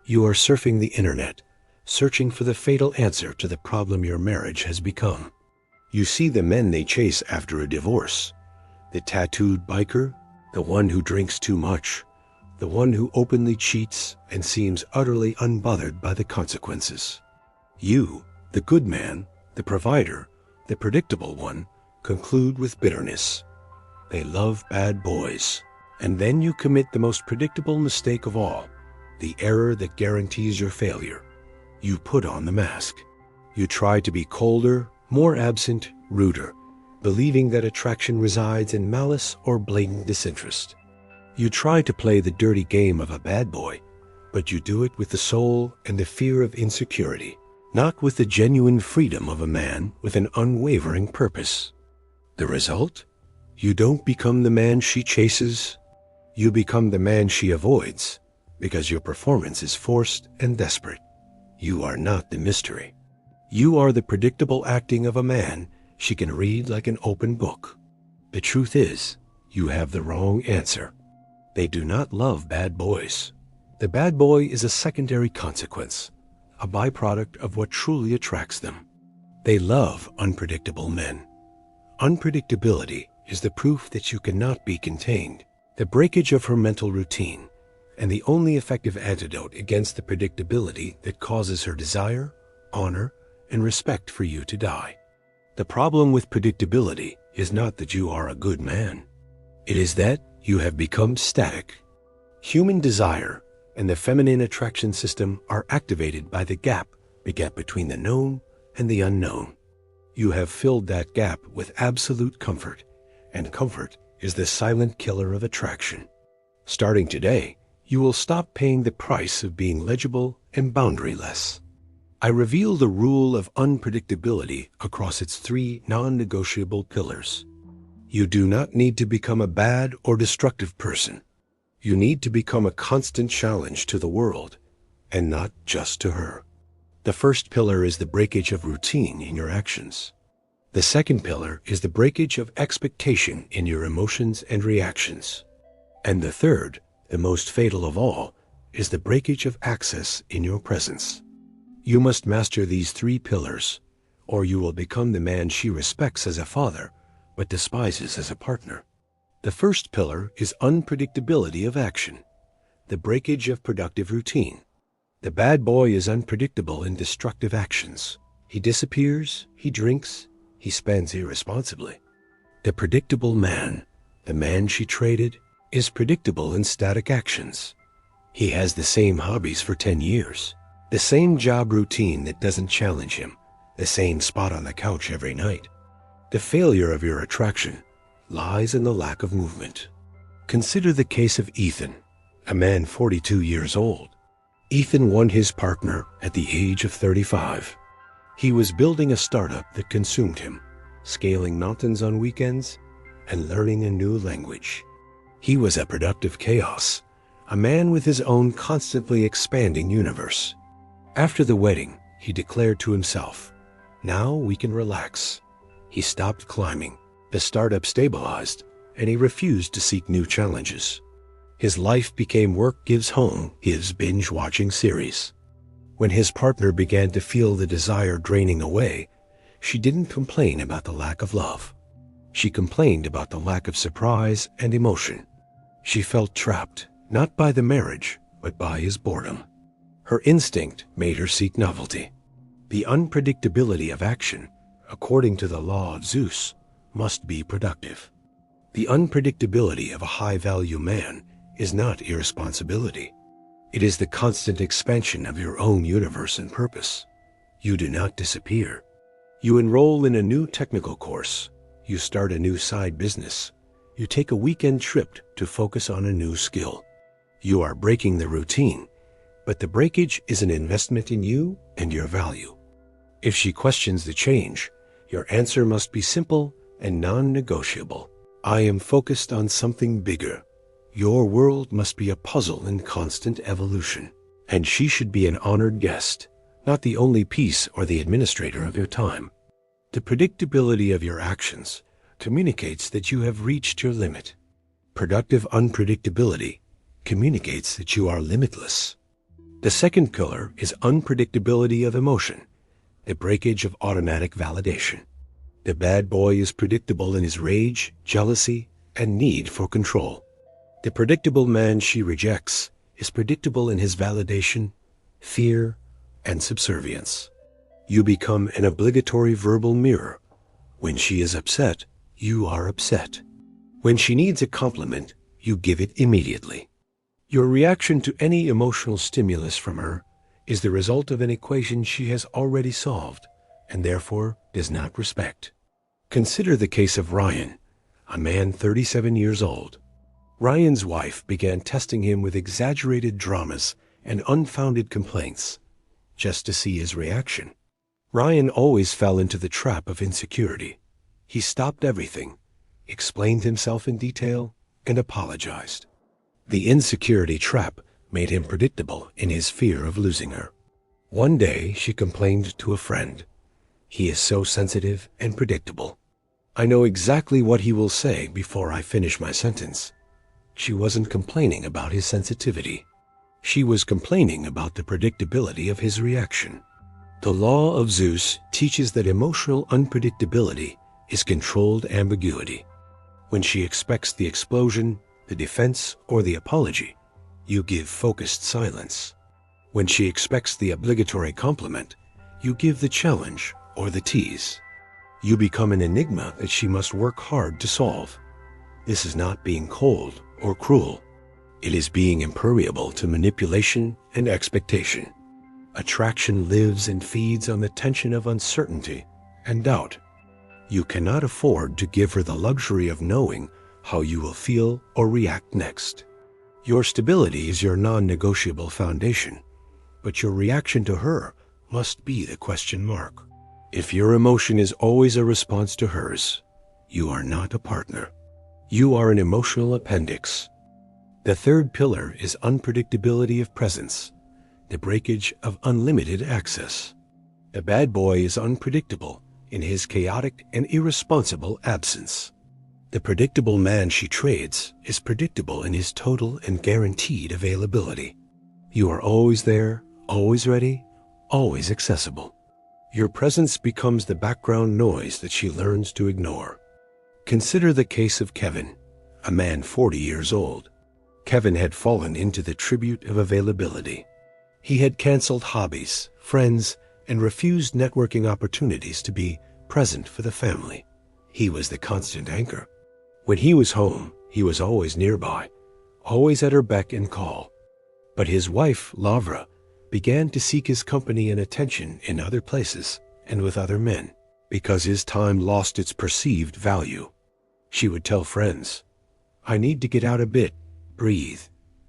You are surfing the internet, searching for the fatal answer to the problem your marriage has become. You see the men they chase after a divorce. The tattooed biker, the one who drinks too much, the one who openly cheats and seems utterly unbothered by the consequences. You, the good man, the provider, the predictable one, conclude with bitterness. They love bad boys. And then you commit the most predictable mistake of all, the error that guarantees your failure. You put on the mask. You try to be colder, more absent, ruder, believing that attraction resides in malice or blatant disinterest. You try to play the dirty game of a bad boy, but you do it with the soul and the fear of insecurity, not with the genuine freedom of a man with an unwavering purpose. The result? You don't become the man she chases. You become the man she avoids, because your performance is forced and desperate. You are not the mystery. You are the predictable acting of a man she can read like an open book. The truth is, you have the wrong answer. They do not love bad boys. The bad boy is a secondary consequence, a byproduct of what truly attracts them. They love unpredictable men. Unpredictability is the proof that you cannot be contained, the breakage of her mental routine, and the only effective antidote against the predictability that causes her desire, honor, and respect for you to die. The problem with predictability is not that you are a good man. It is that you have become static. Human desire and the feminine attraction system are activated by the gap between the known and the unknown. You have filled that gap with absolute comfort, and comfort is the silent killer of attraction. Starting today, you will stop paying the price of being legible and boundaryless. I reveal the rule of unpredictability across its 3 non-negotiable pillars. You do not need to become a bad or destructive person. You need to become a constant challenge to the world, and not just to her. The first pillar is the breakage of routine in your actions. The second pillar is the breakage of expectation in your emotions and reactions. And the third, the most fatal of all, is the breakage of access in your presence. You must master these 3 pillars, or you will become the man she respects as a father, but despises as a partner. The first pillar is unpredictability of action, the breakage of productive routine. The bad boy is unpredictable in destructive actions. He disappears, he drinks, he spends irresponsibly. The predictable man, the man she traded, is predictable in static actions. He has the same hobbies for 10 years, the same job routine that doesn't challenge him, the same spot on the couch every night. The failure of your attraction lies in the lack of movement. Consider the case of Ethan, a man 42 years old. Ethan won his partner at the age of 35. He was building a startup that consumed him, scaling mountains on weekends and learning a new language. He was a productive chaos, a man with his own constantly expanding universe. After the wedding, he declared to himself, "Now we can relax." He stopped climbing, the startup stabilized, and he refused to seek new challenges. His life became work gives home, his binge-watching series. When his partner began to feel the desire draining away, she didn't complain about the lack of love. She complained about the lack of surprise and emotion. She felt trapped, not by the marriage, but by his boredom. Her instinct made her seek novelty. The unpredictability of action, according to the law of Zeus, must be productive. The unpredictability of a high-value man is not irresponsibility. It is the constant expansion of your own universe and purpose. You do not disappear. You enroll in a new technical course. You start a new side business. You take a weekend trip to focus on a new skill. You are breaking the routine, but the breakage is an investment in you and your value. If she questions the change, your answer must be simple and non-negotiable. I am focused on something bigger. Your world must be a puzzle in constant evolution, and she should be an honored guest, not the only piece or the administrator of your time. The predictability of your actions communicates that you have reached your limit. Productive unpredictability communicates that you are limitless. The second pillar is unpredictability of emotion, the breakage of automatic validation. The bad boy is predictable in his rage, jealousy, and need for control. The predictable man she rejects is predictable in his validation, fear, and subservience. You become an obligatory verbal mirror. When she is upset, you are upset. When she needs a compliment, you give it immediately. Your reaction to any emotional stimulus from her is the result of an equation she has already solved and therefore does not respect. Consider the case of Ryan, a man 37 years old. Ryan's wife began testing him with exaggerated dramas and unfounded complaints, just to see his reaction. Ryan always fell into the trap of insecurity. He stopped everything, explained himself in detail, and apologized. The insecurity trap made him predictable in his fear of losing her. One day she complained to a friend, "He is so sensitive and predictable. I know exactly what he will say before I finish my sentence." She wasn't complaining about his sensitivity. She was complaining about the predictability of his reaction. The law of Zeus teaches that emotional unpredictability is controlled ambiguity. When she expects the explosion, the defense, or the apology, you give focused silence. When she expects the obligatory compliment, you give the challenge or the tease. You become an enigma that she must work hard to solve. This is not being cold or cruel. It is being impermeable to manipulation and expectation. Attraction lives and feeds on the tension of uncertainty and doubt. You cannot afford to give her the luxury of knowing how you will feel or react next. Your stability is your non-negotiable foundation, but your reaction to her must be the question mark. If your emotion is always a response to hers, you are not a partner. You are an emotional appendix. The third pillar is unpredictability of presence, the breakage of unlimited access. The bad boy is unpredictable in his chaotic and irresponsible absence. The predictable man she trades is predictable in his total and guaranteed availability. You are always there, always ready, always accessible. Your presence becomes the background noise that she learns to ignore. Consider the case of Kevin, a man 40 years old. Kevin had fallen into the tribute of availability. He had canceled hobbies, friends, and refused networking opportunities to be present for the family. He was the constant anchor. When he was home, he was always nearby, always at her beck and call. But his wife, Lavra, began to seek his company and attention in other places and with other men, because his time lost its perceived value. She would tell friends, "I need to get out a bit, breathe.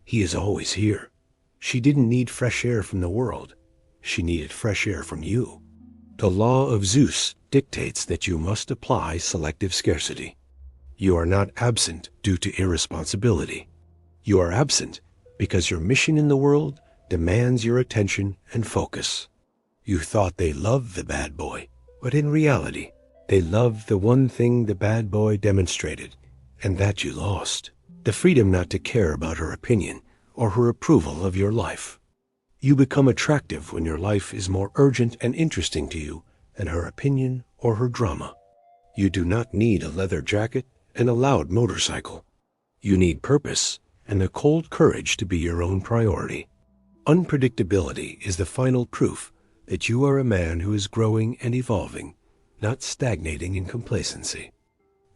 He is always here." She didn't need fresh air from the world. She needed fresh air from you. The law of Zeus dictates that you must apply selective scarcity. You are not absent due to irresponsibility. You are absent because your mission in the world demands your attention and focus. You thought they loved the bad boy, but in reality, they loved the one thing the bad boy demonstrated, and that you lost: the freedom not to care about her opinion or her approval of your life. You become attractive when your life is more urgent and interesting to you than her opinion or her drama. You do not need a leather jacket and a loud motorcycle. You need purpose and the cold courage to be your own priority. Unpredictability is the final proof that you are a man who is growing and evolving, not stagnating in complacency.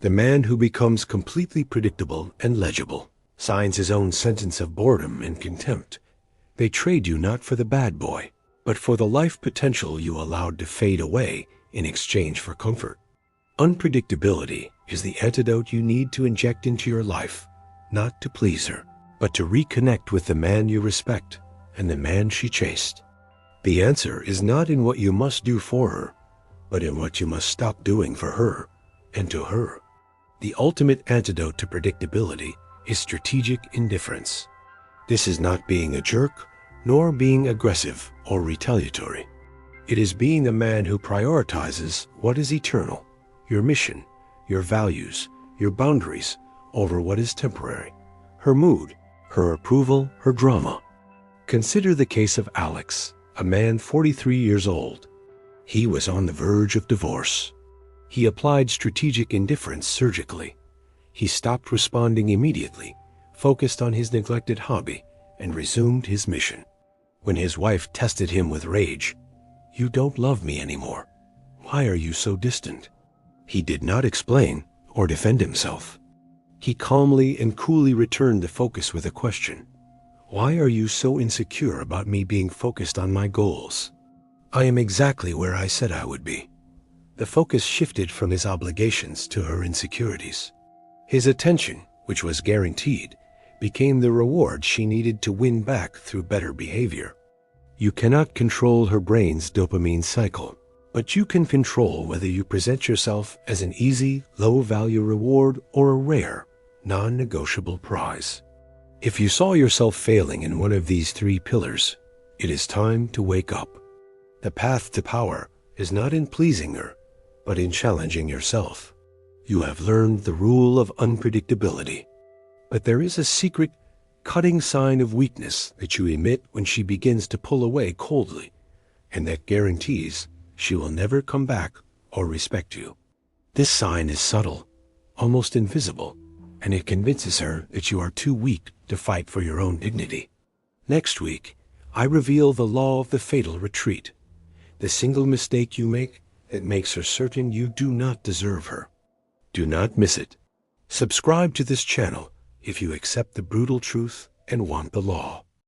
The man who becomes completely predictable and legible signs his own sentence of boredom and contempt. They trade you not for the bad boy, but for the life potential you allowed to fade away in exchange for comfort. Unpredictability is the antidote you need to inject into your life, not to please her, but to reconnect with the man you respect and the man she chased. The answer is not in what you must do for her, but in what you must stop doing for her and to her. The ultimate antidote to predictability is strategic indifference. This is not being a jerk, nor being aggressive or retaliatory. It is being a man who prioritizes what is eternal, your mission, your values, your boundaries, over what is temporary, her mood, her approval, her drama. Consider the case of Alex, a man 43 years old. He was on the verge of divorce. He applied strategic indifference surgically. He stopped responding immediately, focused on his neglected hobby, and resumed his mission. When his wife tested him with rage, "You don't love me anymore. Why are you so distant?" He did not explain or defend himself. He calmly and coolly returned the focus with a question. "Why are you so insecure about me being focused on my goals? I am exactly where I said I would be." The focus shifted from his obligations to her insecurities. His attention, which was guaranteed, became the reward she needed to win back through better behavior. You cannot control her brain's dopamine cycle, but you can control whether you present yourself as an easy, low-value reward or a rare, non-negotiable prize. If you saw yourself failing in one of these three pillars, it is time to wake up. The path to power is not in pleasing her, but in challenging yourself. You have learned the rule of unpredictability. But there is a secret, cutting sign of weakness that you emit when she begins to pull away coldly, and that guarantees she will never come back or respect you. This sign is subtle, almost invisible, and it convinces her that you are too weak to fight for your own dignity. Next week, I reveal the law of the fatal retreat, the single mistake you make that makes her certain you do not deserve her. Do not miss it. Subscribe to this channel if you accept the brutal truth and want the law.